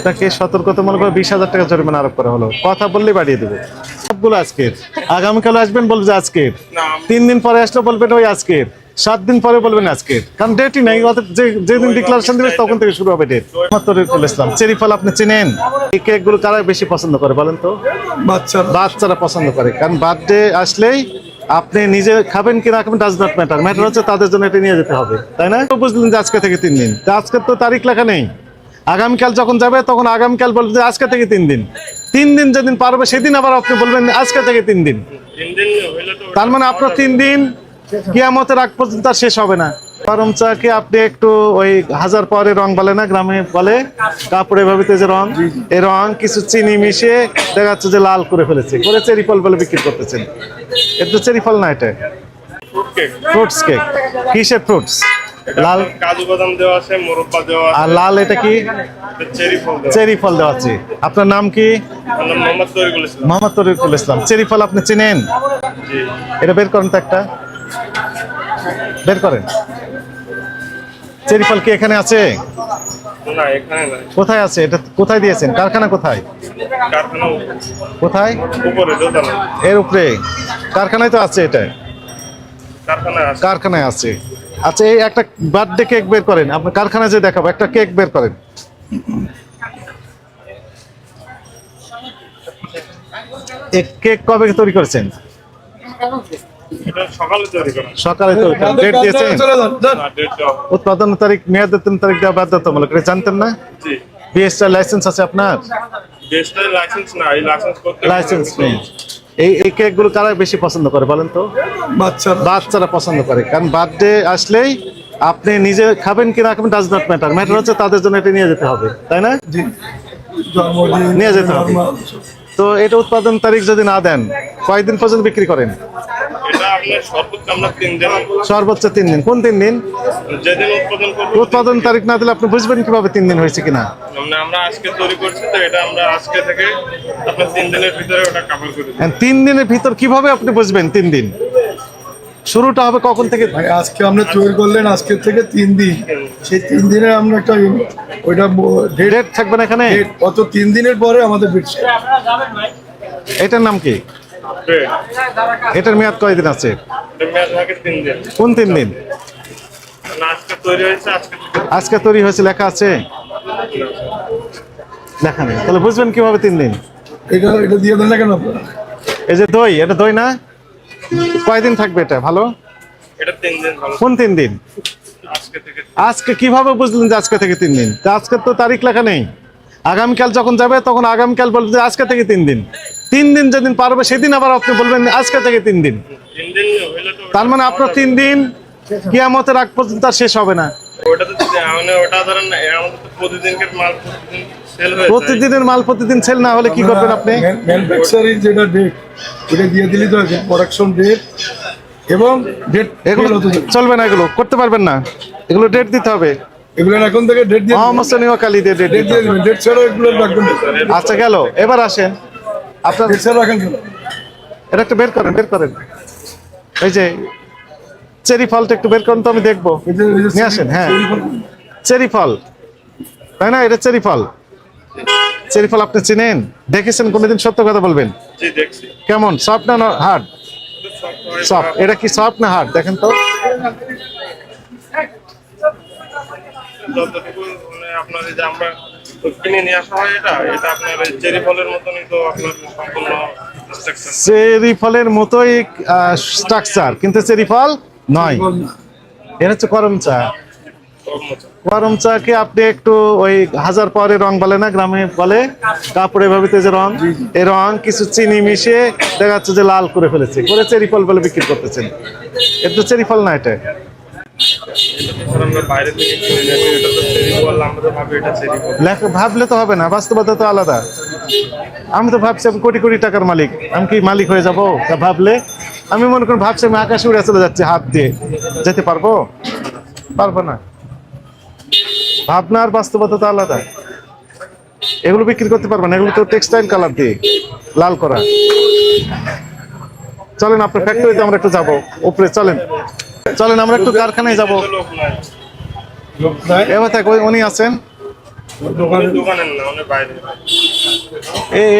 তাকে সতর্কতামূলক 20,000 টাকা জরিমানা আরোপ করা হলো। কথা বললে বাড়িয়ে দেবে। সবগুলো আজকের, আগামীকাল আসবেন বলবে যে আজকের, 3 দিন পরে আসলে বলবেন ওই আজকের, 7 দিন পরে বলবেন আজকের, কারণ ডেটই নাই। যেদিন ডিক্লারেশন দিবে তখন থেকে শুরু হবে ডেট। তরিকুল ইসলাম। চেরি ফল আপনি চেনেন? এই কেকগুলো কারা বেশি পছন্দ করে বলেন তো? বাচ্চারা পছন্দ করে, কারণ বার্থডে আসলেই আপনি নিজে খাবেন কিনা খাবেন ডাজ নট ম্যাটার, ম্যাটার হচ্ছে তাদের জন্য এটা নিয়ে যেতে হবে, তাই না? বুঝলেন যে আজকে থেকে 3 দিন, আজকে তো তারিখ লেখা নেই। আগামীকাল যখন যাবে তখন আগামীকাল বলবে যে আজকে থেকে 3 দিন। 3 দিন যেদিন পারবে সেদিন আবার আপনি বলবেন আজকে থেকে 3 দিন। তার মানে আপনার 3 দিন কিয়ামতের আগ পর্যন্ত আর শেষ হবে না। গরম চাকে আপনি একটু ওই 1000 পরে রং বলে না, গ্রামে বলে কাপড়ে ভাবিতে যে রং, এই রং কিছু চিনি মিশিয়ে দেখা যাচ্ছে যে লাল করে ফেলেছে, করে চেরি ফল বলে বিক্রি করতেছেন। এটা তো চেরি ফল না, এটা ফ্রুটস কেক। কিসের ফ্রুটস? লাল কাজু বাদাম দেওয়া আছে, মোরব্বা দেওয়া আছে। আর লাল এটা কি? চেরি ফল দেওয়া আছে। আপনার নাম কি? মোহাম্মদ তরিকুল ইসলাম। চেরি ফল আপনি চিনেন? এটা বের করেন তো, একটা বের করেন। চেরি ফল কি এখানে আছে? না, এখানে নাই। কোথায় আছে এটা? কোথায় দিয়েছেন? কারখানা কোথায়? কারখানা কোথায়? উপরে দোতলা। এর উপরে কারখানায় তো আছে, এটা কারখানায় কারখানায় আছে। আচ্ছা, এই একটা বার্থডে কেক বের করেন। আপনার কারখানায় যে দেখাবো, একটা কেক বের করেন। এই কেক কবে তৈরি করেছেন? এটা সকালে তৈরি করা। সকালে তৈরি করেন। ডেট দিয়েছেন? উৎপাদন তারিখ, মেয়াদের 3 তারিখ দেওয়া বাধ্যতামূলক, এটা জানতেন না? জি। বিএসটার লাইসেন্স আছে আপনার? বেস্টের লাইসেন্স না, এই লাইসেন্স করতে লাইসেন্স নেই। এই কেকগুলো কারা বেশি পছন্দ করে বলেন তো? বাচ্চারা পছন্দ করে, কারণ বার্থডে আসলেই আপনি নিজে খাবেন কিনা খাবেন ডাজ নট ম্যাটার, ম্যাটার হচ্ছে তাদের জন্য এটা নিয়ে যেতে হবে, তাই না? নিয়ে যেতে হবে। তো এটা উৎপাদন তারিখ যদি না দেন, কয়দিন পর্যন্ত বিক্রি করেন? এটা আপনার সর্বোচ্চ আমরা 3 দিন। সর্বোচ্চ 3 দিন। কোন 3 দিন? যেদিন উৎপাদন করব। উৎপাদন তারিখ না দিলে আপনি বুঝবেন কিভাবে 3 দিন হয়েছে কিনা? মানে আমরা আজকে তৈরি করছি, তো এটা আমরা আজকে থেকে আপনার 3 দিনের ভিতরে ওটা কভার করে দেব। 3 দিনের ভিতর কিভাবে আপনি বুঝবেন 3 দিন? শুরুটা হবে কখন থেকে? আজকে আমরা তৈরি করলেন, আজকে থেকে 3 দিন। সেই 3 দিনে আমরা একটা ওইটা ডেট থাকবে না এখানে? কত 3 দিনের পরে আমাদের বিটস। এটার নাম কি? এটার মেয়াদ কয়দিন আছে? এটা মেয়াদ থাকে 3 দিন। কোন 3 দিন? না, আজকে তৈরি হয়েছে, আজকে তৈরি হয়েছে লেখা আছে? লেখা নেই, তাহলে বুঝবেন কিভাবে 3 দিন? এটা দিয়ে দেন না কেন আপনারা? এই যে দই, এটা দই না? কয়দিন থাকবে এটা ভালো? এটা 3 দিন ভালো। কোন 3 দিন? আজকে থেকে। আজকে কিভাবে বুঝলেন যে আজকে থেকে 3 দিন? আজকে তো তারিখ লেখা নেই। আগামীকাল যখন যাবে তখন আগামীকাল বলবে যে আজকে থেকে 3 দিন। 3 দিন যেদিন পারবে সেদিন আবার আপনি বলবেন আজকে থেকে 3 দিন। 3 দিন হইলে তো তার মানে আপনার 3 দিন কিয়ামতের আগ পর্যন্ত আর শেষ হবে না। ওটা তো মানে ওটা ধরেন আমাদের তো প্রতিদিনকার মাল প্রতিদিন সেল হয়ে যায়। প্রতিদিনের মাল প্রতিদিন সেল না হলে কি করবেন আপনি? ম্যানুফ্যাকচারিং যেটা ডেট, ওটা দিয়ে দিলি তো প্রোডাকশন ডেট এবং ডেট। এগুলো চলবে না, এগুলো করতে পারবেন না, এগুলো ডেট দিতে হবে। এগুলো এখন থেকে ডেট দিয়ে অমসনীয় কালি দিয়ে ডেট দিতে হবে। দিবেন। ডেট ছাড়া এগুলো রাখবেন না। আচ্ছা গেল, এবার আসেন আপনার। ডেট ছাড়া রাখেন কেন? এটা একটু বের করেন, বের করেন। এই যে চেরি ফলটা একটু বের করেন তো, আমি দেখবো। নিয়ে আসেন। হ্যাঁ, চেরি ফল, তাই না? এটা চেরি ফল। চেরি ফল আপনি চিনেন? দেখেছেন কোনোদিন? সত্য কথা বলবেন। জি, দেখছি। কেমন, সফট না হার্ড? সফট। এটা কি সফট না হার্ড দেখেন তো? যতটুকু মানে আপনার এই যে আমরা কিনে নিয়ে আসা হয়, এটা আপনার এই চেরি ফলের মতনই তো আপনার সম্পূর্ণ স্ট্রাকচার। চেরি ফলের মতোই স্ট্রাকচার, কিন্তু চেরি ফল নয়। এটা হচ্ছে করম চা। করম চাকে আপনি একটু ওই 1000 পরে রং বলে না, গ্রামে বলে কাপড়ে ভাবিতে যে রং, এই রং কিছু চিনি মিশিয়ে দেখা যাচ্ছে যে লাল করে ফেলেছে, করে চেরি ফল বলে বিক্রি করতেছেন। এটা তো চেরি ফল না, এটা আমরা বাইরে থেকে কিনে নিয়ে আসি, এটা তো চেরি ফল, আমরা তো ভাবি এটা চেরি ফল। লেখা ভাবলে তো হবে না, বাস্তবতা তো আলাদা। আমি তো ভাবছি আমি কোটি কোটি টাকার মালিক, আমি কি মালিক হয়ে যাবো? তা ভাবলে আমি মনে করি ভাবছি আমি আকাশে উড়ে চলে যাচ্ছি, হাত দিয়ে যেতে পারবো? পারবো না। ভাবনা আর বাস্তবতা তো আলাদা। এগুলো বিক্রি করতে পারবে না, এগুলো তো টেক্সটাইল কালার দিয়ে লাল করা। চলেন আপনার ফ্যাক্টরিতে আমরা একটু যাবো, উপরে চলেন, চলেন আমরা একটু কারখানায় যাবো। এবার থাক, উনি আছেন। দোকানে দোকানের না, অনেক বাইরে।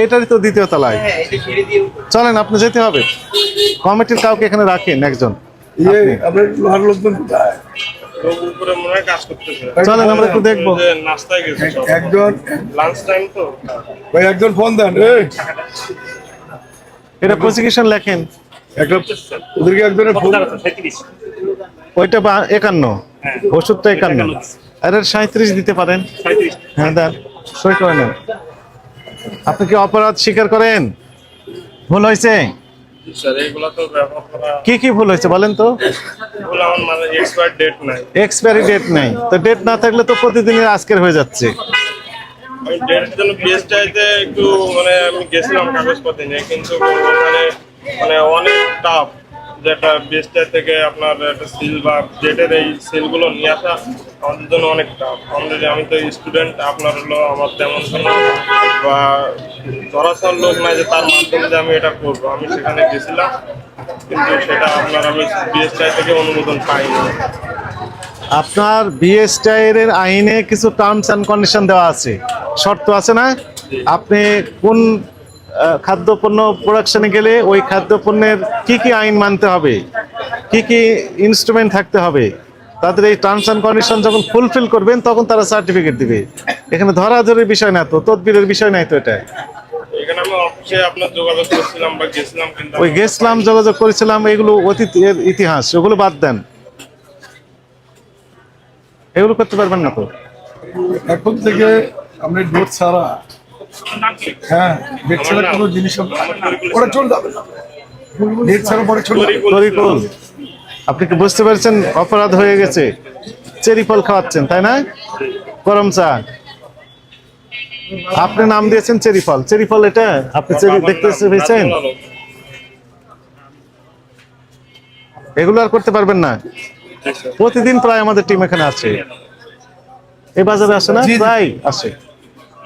এটারই তো দ্বিতীয় তলায়। চলেন, আপনি যেতে হবে। কমিটির কাউকে এখানে রাখেন একজন। ইয়ে আপনার লোহার লোকজন কোথায়? লোক উপরে মনে হয় কাজ করতেছে। চলেন আমরা একটু দেখবো। ওই যে নাস্তায় গেছে সব। একজন লাঞ্চ টাইম তো। ভাই একজন ফোন দেন রে। এটা প্রসিকিউশন লেখেন। একটা ওদেরকে একজনের ফোন ওইটা 51, ওষুধটা 51, আর 37 দিতে পারেন। হ্যাঁ দেন, সই করে নেন। আপনি কি অপরাধ স্বীকার করেন? ভুল হয়েছে? স্যার এগুলো তো ব্যবহার করা, কি কি ভুল হয়েছে বলেন তো? এগুলো আমার মানে এক্সপায়ার ডেট নাই। এক্সপায়ারি ডেট নাই তো? ডেট না থাকলে তো প্রতিদিনের আজকের হয়ে যাচ্ছে। আমি ডেটের জন্য বিএসটিআইতে একটু মানে আমি গেছিলাম কাগজপত্র নিয়ে, কিন্তু ওখানে মানে অনেক টাফ, যেটা বিএসটিআই থেকে আপনার একটা সিল বা ডেটের এই সিলগুলো নিয়ে আসা আমাদের জন্য অনেক টাফ। অলরেডি আমি তো স্টুডেন্ট, আপনার হলো আমার তেমন কোনো বা ধরাছাড় লোক নাই যে তার মাধ্যমে যে আমি এটা করবো। আমি সেখানে গেছিলাম, কিন্তু সেটা আপনার আমি বিএসটিআই থেকে অনুমোদন পাইনি। আপনার বিএসটিআই এর আইনে কিছু টার্মস এন্ড কন্ডিশন দেওয়া আছে, শর্ত আছে না? আপনি কোন খাদ্যপণ্য প্রোডাকশনে গেলে ওই খাদ্যপণ্যের কি কি আইন মানতে হবে, কি কি ইনস্ট্রুমেন্ট থাকতে হবে, তাদের এই টার্মস এন্ড কন্ডিশন যখন ফুলফিল করবেন তখন তারা সার্টিফিকেট দিবে। এখানে ধরাধরির বিষয় না তো, তদবিরের বিষয় নাই তো এটা। এখানে আমি অফিসে আপনার যোগাযোগ করছিলাম বা গেছিলাম, কিন্তু ওই গেছিলাম, যোগাযোগ করেছিলাম, এগুলো অতীতের ইতিহাস, ওগুলো বাদ দেন। এগুলো করতে পারবেন না তো। এখন থেকে আমরা ডেট ছাড়া, হ্যাঁ ডেট ছাড়া কোনো জিনিস ওরা চলে যাবে না। ডেট ছাড়া পরে চলে যাবে। তরিকুল, আপনি কি বুঝতে পারছেন অপরাধ হয়ে গেছে? চেরি ফল খাওয়াচ্ছেন তাই না? গরম চা, আপনি নাম দিয়েছেন চেরি ফল। চেরি ফল এটা আপনি চেরি দেখতে পেয়েছেন? এগুলো আর করতে পারবেন না। প্রতিদিন প্রায় আমাদের টিম এখানে আছে, এই বাজারে আসে না? জি, জি। প্রায় আসে।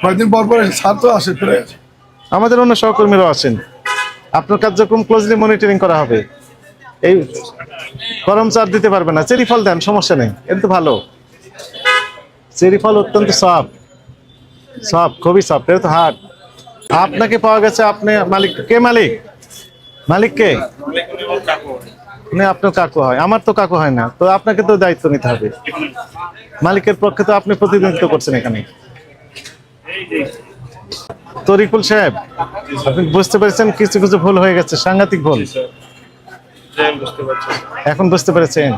কয়েকদিন পর পর ছাত্র আসে ফিরে। আমাদের অন্য সহকর্মীরাও আসেন। আপনার কার্যক্রম ক্লোজলি মনিটরিং করা হবে। এই গরম চা দিতে পারবেন না, চেরি ফল দেন, সমস্যা নেই, এটা তো ভালো। চেরি ফল অত্যন্ত সফট, সফট, খুবই সফট, এটা তো হার্ড। আপনাকে পাওয়া গেছে, আপনি মালিক। কে মালিক? মালিক কে? আপনার কাকু হয়, আমার তো কাকু হয় না, তো আপনাকে তো দায়িত্ব নিতে হবে। মালিকের পক্ষে তো আপনি প্রতিনিধিত্ব করছেন এখানে। তরিকুল সাহেব, আপনি বুঝতে পেরেছেন কিছু কিছু ভুল হয়ে গেছে, সাংঘাতিক ভুল। বুঝতে পারছি। এখন বুঝতে পেরেছেন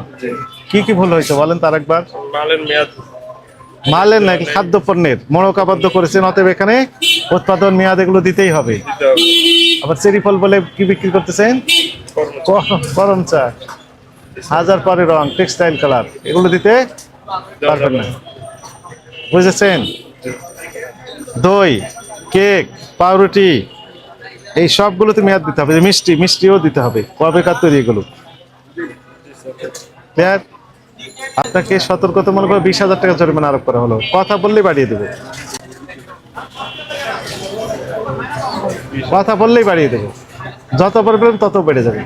কি কি ভুল হয়েছে বলেন তার একবার। মালের মেয়াদ, মালের নাকি খাদ্যপণ্যের মোড়কাবদ্ধ করেছেন, অতএব এখানে উৎপাদন মেয়াদ এগুলো দিতেই হবে। দিতে হবে। আবার চেরি ফল বলে কি বিক্রি করতেছেন? গরম চা, হাজার পরে রং, টেক্সটাইল কালার, এগুলো দিতে পারবেন না, বুঝেছেন? দই, কেক, পাউরুটি, এই সবগুলোতে মেয়াদ দিতে হবে। মিষ্টি, মিষ্টিও দিতে হবে, কবেকার তৈরি এগুলো। ক্লিয়ার? আপনাকে সতর্কতামূলক 20,000 টাকা জরিমানা আরোপ করা হলো। কথা বললেই বাড়িয়ে দেবে, কথা বললেই বাড়িয়ে দেবে, যত বলবেন তত বেড়ে যাবে।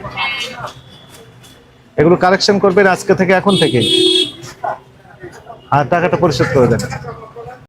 এগুলো কারেকশন করবেন আজকে থেকে, এখন থেকে, আর টাকাটা পরিশোধ করে দেন।